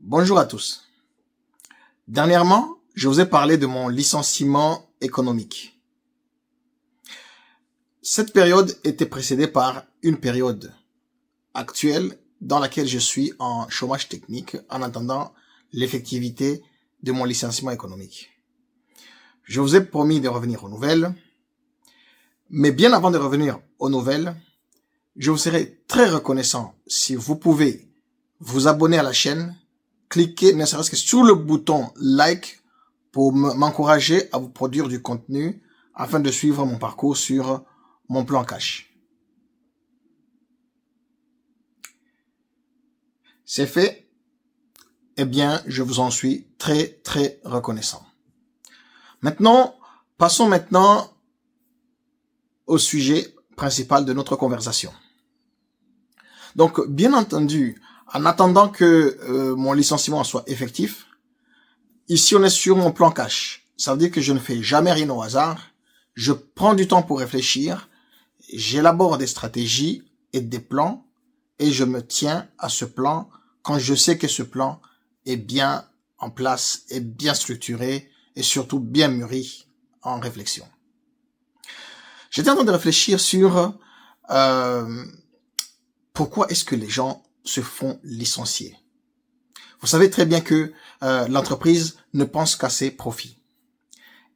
Bonjour à tous. Dernièrement, je vous ai parlé de mon licenciement économique. Cette période était précédée par une période actuelle dans laquelle je suis en chômage technique en attendant l'effectivité de mon licenciement économique. Je vous ai promis de revenir aux nouvelles, mais bien avant de revenir aux nouvelles, je vous serai très reconnaissant si vous pouvez vous abonner à la chaîne, cliquez ne serait-ce que sur le bouton like pour m'encourager à vous produire du contenu afin de suivre mon parcours sur mon plan cash. C'est fait. Eh bien, je vous en suis très reconnaissant. Passons maintenant au sujet principal de notre conversation. Donc, bien entendu, en attendant que mon licenciement soit effectif, ici on est sur mon plan cash. Ça veut dire que je ne fais jamais rien au hasard. Je prends du temps pour réfléchir, j'élabore des stratégies et des plans et je me tiens à ce plan quand je sais que ce plan est bien en place, est bien structuré et surtout bien mûri en réflexion. J'étais en train de réfléchir sur pourquoi est-ce que les gens se font licencier. Vous savez très bien que l'entreprise ne pense qu'à ses profits.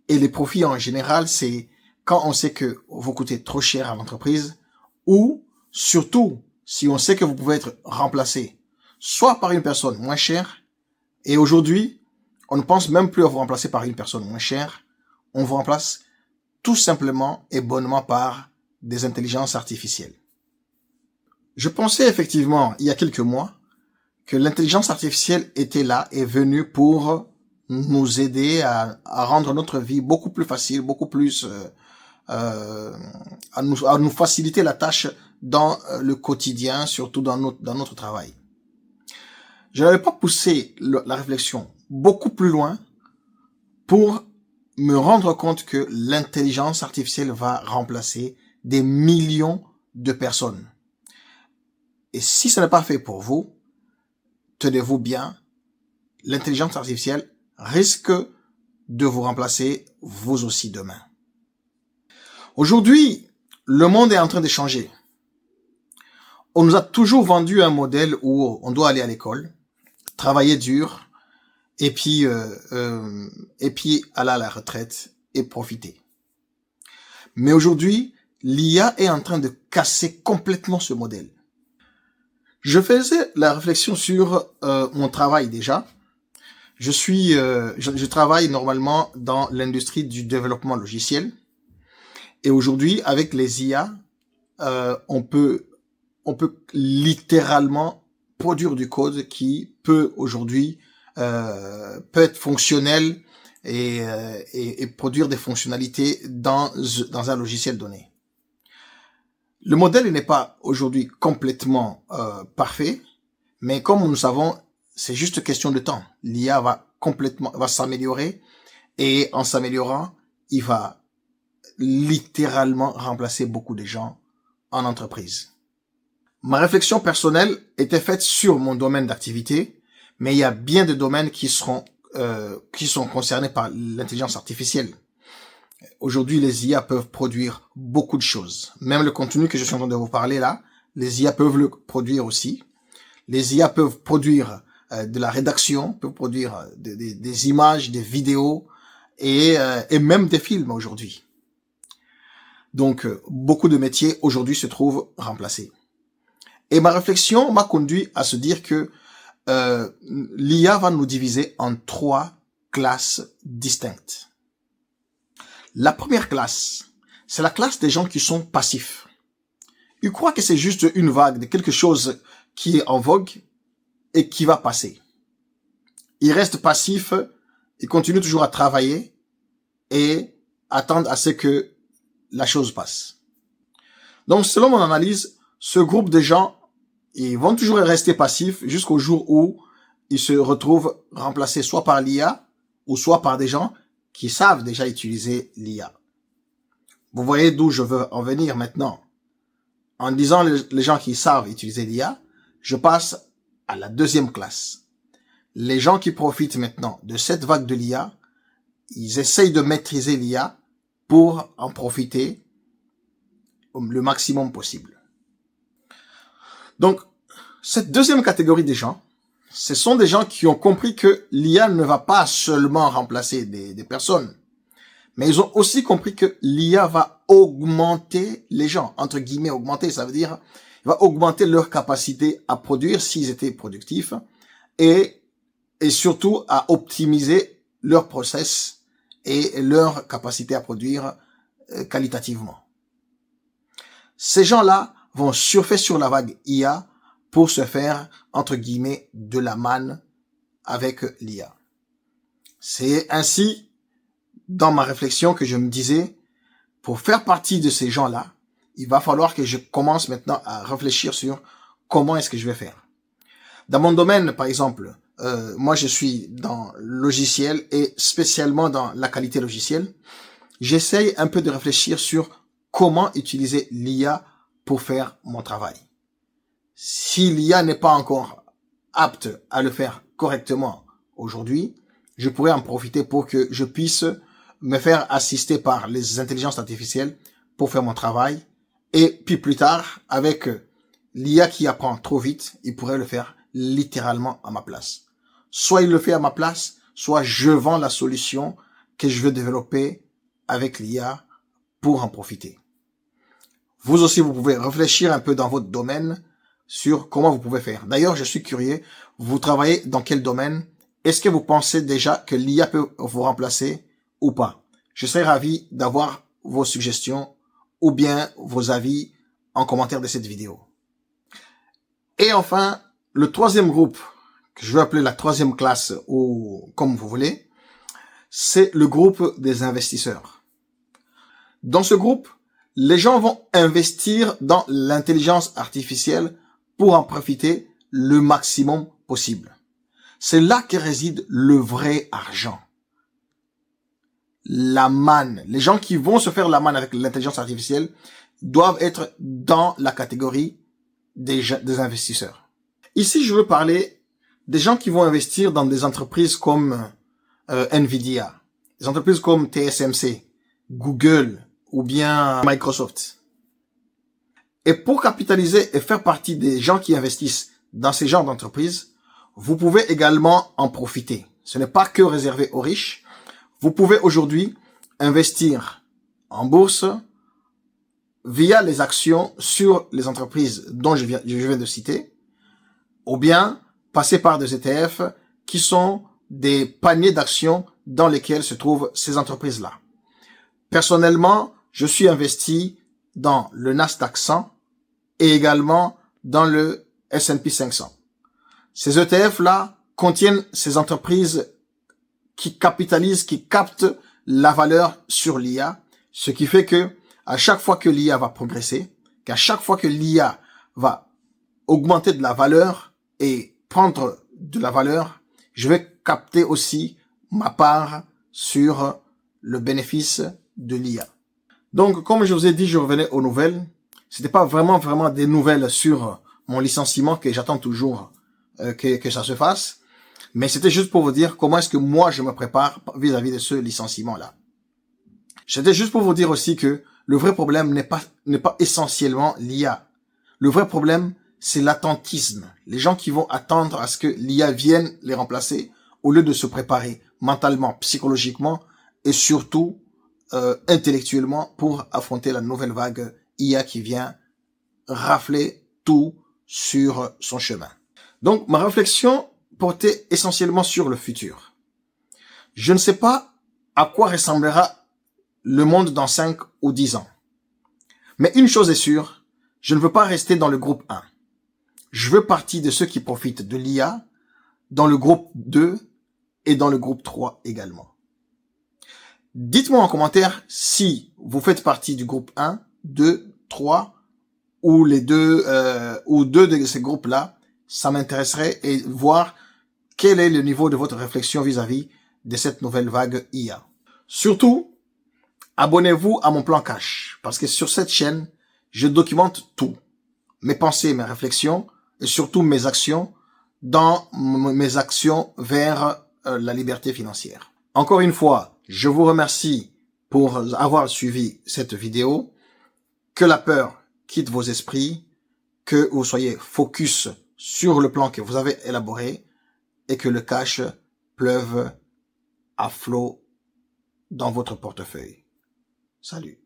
Et les profits en général, c'est quand on sait que vous coûtez trop cher à l'entreprise ou surtout si on sait que vous pouvez être remplacé soit par une personne moins chère et aujourd'hui, on ne pense même plus à vous remplacer par une personne moins chère, on vous remplace tout simplement et bonnement par des intelligences artificielles. Je pensais effectivement, il y a quelques mois, que l'intelligence artificielle était là et venue pour nous aider à rendre notre vie beaucoup plus facile, beaucoup plus à nous faciliter la tâche dans le quotidien, surtout dans notre travail. Je n'avais pas poussé la réflexion beaucoup plus loin pour me rendre compte que l'intelligence artificielle va remplacer des millions de personnes. Et si ce n'est pas fait pour vous, tenez-vous bien, l'intelligence artificielle risque de vous remplacer vous aussi demain. Aujourd'hui, le monde est en train de changer. On nous a toujours vendu un modèle où on doit aller à l'école, travailler dur, et puis aller à la retraite et profiter. Mais aujourd'hui, l'IA est en train de casser complètement ce modèle. Je faisais la réflexion sur mon travail déjà. Je travaille normalement dans l'industrie du développement logiciel. Et aujourd'hui, avec les IA, on peut littéralement produire du code qui peut aujourd'hui peut être fonctionnel et produire des fonctionnalités dans un logiciel donné. Le modèle n'est pas aujourd'hui complètement parfait, mais comme nous savons, c'est juste question de temps. L'IA va s'améliorer et en s'améliorant, il va littéralement remplacer beaucoup de gens en entreprise. Ma réflexion personnelle était faite sur mon domaine d'activité, mais il y a bien de domaines qui sont concernés par l'intelligence artificielle. Aujourd'hui, les IA peuvent produire beaucoup de choses. Même le contenu que je suis en train de vous parler là, les IA peuvent le produire aussi. Les IA peuvent produire de la rédaction, peuvent produire des images, des vidéos et même des films aujourd'hui. Donc, beaucoup de métiers aujourd'hui se trouvent remplacés. Et ma réflexion m'a conduit à se dire que l'IA va nous diviser en 3 classes distinctes. La première classe, c'est la classe des gens qui sont passifs. Ils croient que c'est juste une vague de quelque chose qui est en vogue et qui va passer. Ils restent passifs, ils continuent toujours à travailler et attendent à ce que la chose passe. Donc, selon mon analyse, ce groupe de gens, ils vont toujours rester passifs jusqu'au jour où ils se retrouvent remplacés soit par l'IA ou soit par des gens qui savent déjà utiliser l'IA. Vous voyez d'où je veux en venir maintenant. En disant les gens qui savent utiliser l'IA, je passe à la deuxième classe. les gens qui profitent maintenant de cette vague de l'IA, ils essayent de maîtriser l'IA pour en profiter le maximum possible. Donc, cette deuxième catégorie des gens, ce sont des gens qui ont compris que l'IA ne va pas seulement remplacer des personnes, mais ils ont aussi compris que l'IA va augmenter les gens, entre guillemets augmenter, ça veut dire il va augmenter leur capacité à produire s'ils étaient productifs et surtout à optimiser leur process et leur capacité à produire qualitativement. Ces gens-là vont surfer sur la vague IA pour se faire, entre guillemets, de la manne avec l'IA. C'est ainsi, dans ma réflexion, que je me disais, pour faire partie de ces gens-là, il va falloir que je commence maintenant à réfléchir sur comment est-ce que je vais faire. Dans mon domaine, par exemple, moi je suis dans le logiciel et spécialement dans la qualité logicielle. J'essaye un peu de réfléchir sur comment utiliser l'IA pour faire mon travail. Si l'IA n'est pas encore apte à le faire correctement aujourd'hui, je pourrais en profiter pour que je puisse me faire assister par les intelligences artificielles pour faire mon travail. Et puis plus tard, avec l'IA qui apprend trop vite, il pourrait le faire littéralement à ma place. Soit il le fait à ma place, soit je vends la solution que je veux développer avec l'IA pour en profiter. Vous aussi, vous pouvez réfléchir un peu dans votre domaine sur comment vous pouvez faire. D'ailleurs, je suis curieux, vous travaillez dans quel domaine? Est-ce que vous pensez déjà que l'IA peut vous remplacer ou pas? Je serais ravi d'avoir vos suggestions ou bien vos avis en commentaire de cette vidéo. Et enfin, le troisième groupe, que je vais appeler la troisième classe ou comme vous voulez, c'est le groupe des investisseurs. Dans ce groupe, les gens vont investir dans l'intelligence artificielle pour en profiter le maximum possible. C'est là que réside le vrai argent. La manne. Les gens qui vont se faire la manne avec l'intelligence artificielle doivent être dans la catégorie des investisseurs. Ici, je veux parler des gens qui vont investir dans des entreprises comme Nvidia, des entreprises comme TSMC, Google ou bien Microsoft. Et pour capitaliser et faire partie des gens qui investissent dans ces genres d'entreprises, vous pouvez également en profiter. Ce n'est pas que réservé aux riches. Vous pouvez aujourd'hui investir en bourse via les actions sur les entreprises dont je viens de citer, ou bien passer par des ETF qui sont des paniers d'actions dans lesquels se trouvent ces entreprises-là. Personnellement, je suis investi dans le Nasdaq 100 et également dans le S&P 500. Ces ETF-là contiennent ces entreprises qui capitalisent, qui captent la valeur sur l'IA, ce qui fait que à chaque fois que l'IA va progresser, qu'à chaque fois que l'IA va augmenter de la valeur et prendre de la valeur, je vais capter aussi ma part sur le bénéfice de l'IA. Donc, comme je vous ai dit, je revenais aux nouvelles. C'était pas vraiment des nouvelles sur mon licenciement que j'attends toujours que ça se fasse. Mais c'était juste pour vous dire comment est-ce que moi je me prépare vis-à-vis de ce licenciement-là. C'était juste pour vous dire aussi que le vrai problème n'est pas essentiellement l'IA. Le vrai problème, c'est l'attentisme. Les gens qui vont attendre à ce que l'IA vienne les remplacer au lieu de se préparer mentalement, psychologiquement et surtout intellectuellement pour affronter la nouvelle vague IA qui vient rafler tout sur son chemin. Donc, ma réflexion portait essentiellement sur le futur. Je ne sais pas à quoi ressemblera le monde dans 5 ou 10 ans. Mais une chose est sûre, je ne veux pas rester dans le groupe 1. Je veux partie de ceux qui profitent de l'IA dans le groupe 2 et dans le groupe 3 également. Dites-moi en commentaire si vous faites partie du groupe 1, 2, 3 ou les deux de ces groupes-là. Ça m'intéresserait et voir quel est le niveau de votre réflexion vis-à-vis de cette nouvelle vague IA. Surtout, abonnez-vous à mon plan cash parce que sur cette chaîne, je documente tout. Mes pensées, mes réflexions et surtout mes actions dans mes actions vers la liberté financière. Encore une fois, je vous remercie pour avoir suivi cette vidéo. Que la peur quitte vos esprits, que vous soyez focus sur le plan que vous avez élaboré et que le cash pleuve à flot dans votre portefeuille. Salut.